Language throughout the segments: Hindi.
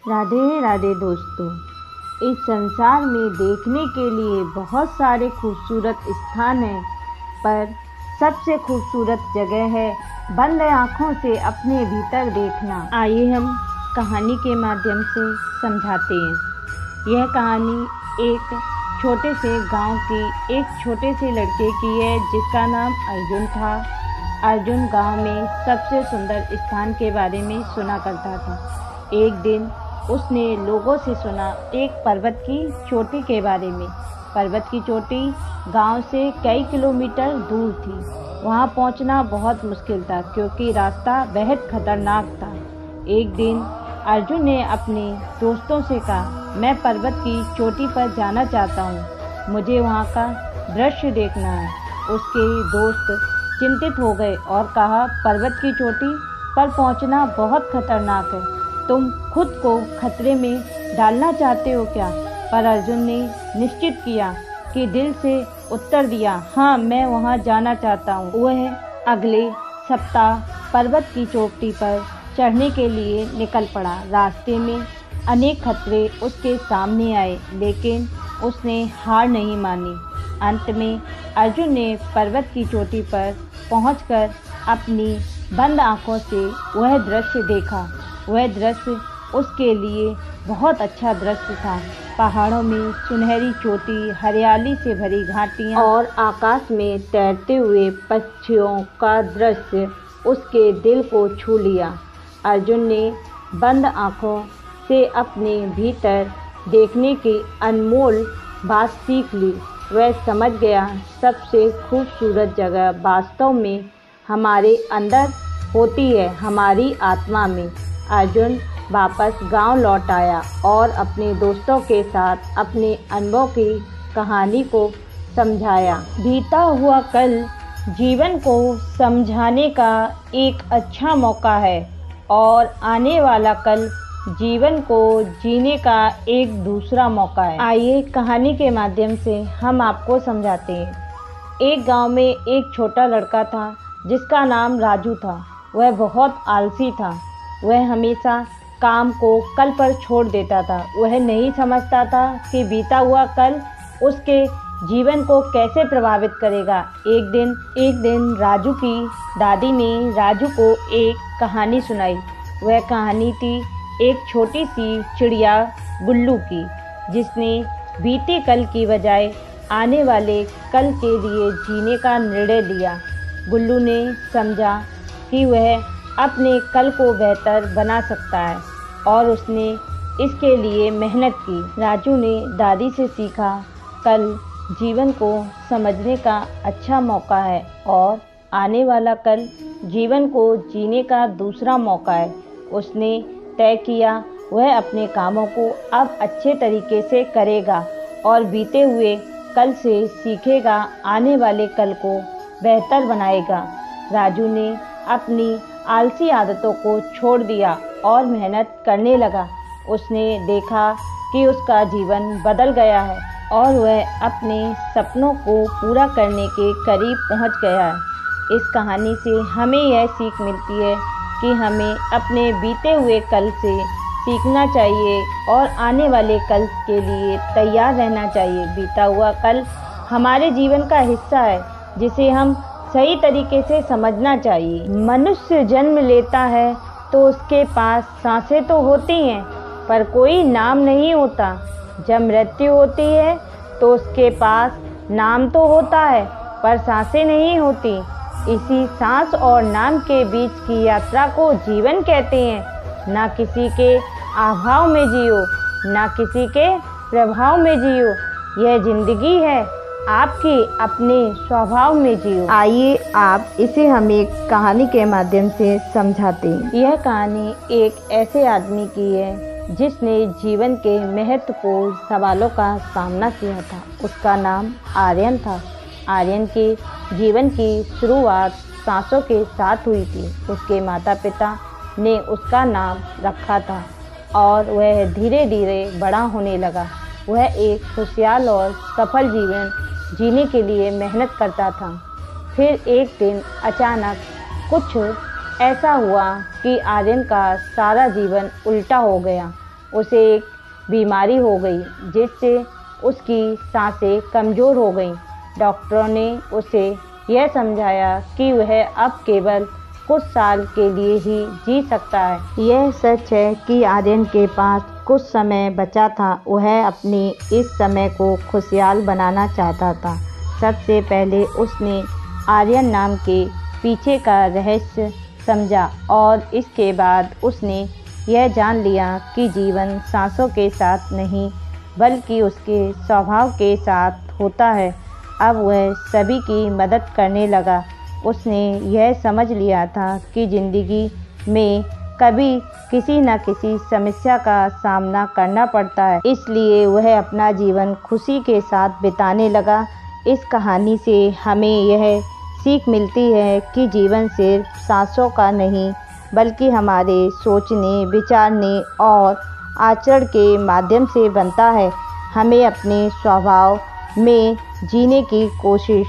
राधे राधे दोस्तों। इस संसार में देखने के लिए बहुत सारे खूबसूरत स्थान हैं, पर सबसे खूबसूरत जगह है बंद आँखों से अपने भीतर देखना। आइए हम कहानी के माध्यम से समझाते हैं। यह कहानी एक छोटे से गांव की एक छोटे से लड़के की है जिसका नाम अर्जुन था। अर्जुन गांव में सबसे सुंदर स्थान के बारे में सुना करता था। एक दिन उसने लोगों से सुना एक पर्वत की चोटी के बारे में। पर्वत की चोटी गांव से कई किलोमीटर दूर थी। वहां पहुंचना बहुत मुश्किल था क्योंकि रास्ता बेहद खतरनाक था। एक दिन अर्जुन ने अपने दोस्तों से कहा, मैं पर्वत की चोटी पर जाना चाहता हूं, मुझे वहां का दृश्य देखना है। उसके दोस्त चिंतित हो गए और कहा, पर्वत की चोटी पर पहुंचना बहुत खतरनाक है, तुम खुद को खतरे में डालना चाहते हो क्या? पर अर्जुन ने निश्चित किया कि दिल से उत्तर दिया, हाँ मैं वहाँ जाना चाहता हूँ। वह अगले सप्ताह पर्वत की चोटी पर चढ़ने के लिए निकल पड़ा। रास्ते में अनेक खतरे उसके सामने आए, लेकिन उसने हार नहीं मानी। अंत में अर्जुन ने पर्वत की चोटी पर पहुंचकर अपनी बंद आंखों से वह दृश्य देखा। वह दृश्य उसके लिए बहुत अच्छा दृश्य था। पहाड़ों में सुनहरी चोटी, हरियाली से भरी घाटियाँ और आकाश में तैरते हुए पक्षियों का दृश्य उसके दिल को छू लिया। अर्जुन ने बंद आँखों से अपने भीतर देखने की अनमोल बात सीख ली। वह समझ गया सबसे खूबसूरत जगह वास्तव में हमारे अंदर होती है, हमारी आत्मा में। अर्जुन वापस गांव लौट आया और अपने दोस्तों के साथ अपने अनुभव की कहानी को समझाया। बीता हुआ कल जीवन को समझाने का एक अच्छा मौका है और आने वाला कल जीवन को जीने का एक दूसरा मौका है। आइए कहानी के माध्यम से हम आपको समझाते हैं। एक गांव में एक छोटा लड़का था जिसका नाम राजू था। वह बहुत आलसी था। वह हमेशा काम को कल पर छोड़ देता था। वह नहीं समझता था कि बीता हुआ कल उसके जीवन को कैसे प्रभावित करेगा। एक दिन राजू की दादी ने राजू को एक कहानी सुनाई। वह कहानी थी एक छोटी सी चिड़िया गुल्लू की, जिसने बीते कल की बजाय आने वाले कल के लिए जीने का निर्णय लिया। गुल्लू ने समझा कि वह अपने कल को बेहतर बना सकता है और उसने इसके लिए मेहनत की। राजू ने दादी से सीखा, कल जीवन को समझने का अच्छा मौका है और आने वाला कल जीवन को जीने का दूसरा मौका है। उसने तय किया वह अपने कामों को अब अच्छे तरीके से करेगा और बीते हुए कल से सीखेगा, आने वाले कल को बेहतर बनाएगा। राजू ने अपनी आलसी आदतों को छोड़ दिया और मेहनत करने लगा। उसने देखा कि उसका जीवन बदल गया है और वह अपने सपनों को पूरा करने के करीब पहुंच गया है। इस कहानी से हमें यह सीख मिलती है कि हमें अपने बीते हुए कल से सीखना चाहिए और आने वाले कल के लिए तैयार रहना चाहिए। बीता हुआ कल हमारे जीवन का हिस्सा है जिसे हम सही तरीके से समझना चाहिए। मनुष्य जन्म लेता है तो उसके पास सांसें तो होती हैं पर कोई नाम नहीं होता। जब मृत्यु होती है तो उसके पास नाम तो होता है पर सांसें नहीं होती। इसी सांस और नाम के बीच की यात्रा को जीवन कहते हैं। ना किसी के अभाव में जियो, ना किसी के प्रभाव में जियो। यह जिंदगी है, आपके अपने स्वभाव में जियो। आइए आप इसे हम एक कहानी के माध्यम से समझाते हैं। यह कहानी एक ऐसे आदमी की है जिसने जीवन के महत्वपूर्ण सवालों का सामना किया था। उसका नाम आर्यन था। आर्यन के जीवन की शुरुआत सांसों के साथ हुई थी। उसके माता पिता ने उसका नाम रखा था और वह धीरे धीरे बड़ा होने लगा। वह एक खुशहाल और सफल जीवन जीने के लिए मेहनत करता था। फिर एक दिन अचानक कुछ ऐसा हुआ कि आर्यन का सारा जीवन उल्टा हो गया। उसे एक बीमारी हो गई जिससे उसकी सांसें कमज़ोर हो गईं। डॉक्टरों ने उसे यह समझाया कि वह अब केवल कुछ साल के लिए ही जी सकता है। यह सच है कि आर्यन के पास कुछ समय बचा था। वह अपने इस समय को खुशहाल बनाना चाहता था। सबसे पहले उसने आर्यन नाम के पीछे का रहस्य समझा और इसके बाद उसने यह जान लिया कि जीवन सांसों के साथ नहीं बल्कि उसके स्वभाव के साथ होता है। अब वह सभी की मदद करने लगा। उसने यह समझ लिया था कि ज़िंदगी में कभी किसी न किसी समस्या का सामना करना पड़ता है, इसलिए वह अपना जीवन खुशी के साथ बिताने लगा। इस कहानी से हमें यह सीख मिलती है कि जीवन सिर्फ सांसों का नहीं बल्कि हमारे सोचने, विचारने और आचरण के माध्यम से बनता है। हमें अपने स्वभाव में जीने की कोशिश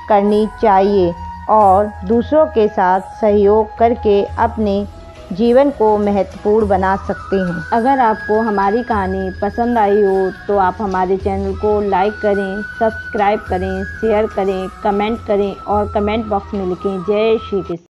करनी चाहिए और दूसरों के साथ सहयोग करके अपने जीवन को महत्वपूर्ण बना सकते हैं। अगर आपको हमारी कहानी पसंद आई हो तो आप हमारे चैनल को लाइक करें, सब्सक्राइब करें, शेयर करें, कमेंट करें और कमेंट बॉक्स में लिखें जय श्री कृष्ण।